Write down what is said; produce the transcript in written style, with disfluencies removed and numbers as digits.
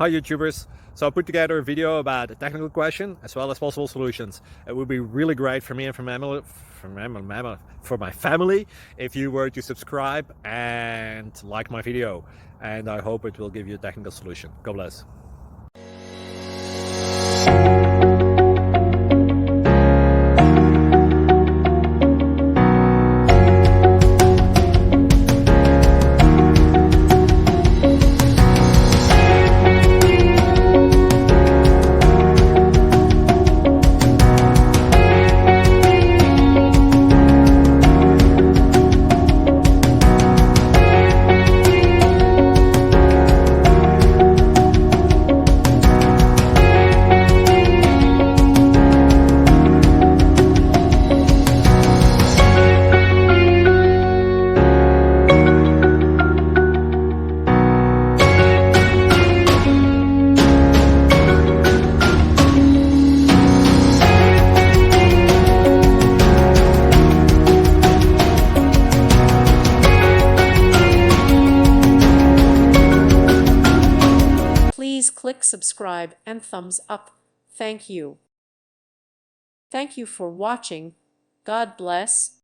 Hi YouTubers! So I put together a video about a technical question as well as possible solutions. It would be really great for me and for my family if you were to subscribe and like my video, and I hope it will give you a technical solution. God bless. Please click subscribe and thumbs up. Thank you. Thank you for watching. God bless.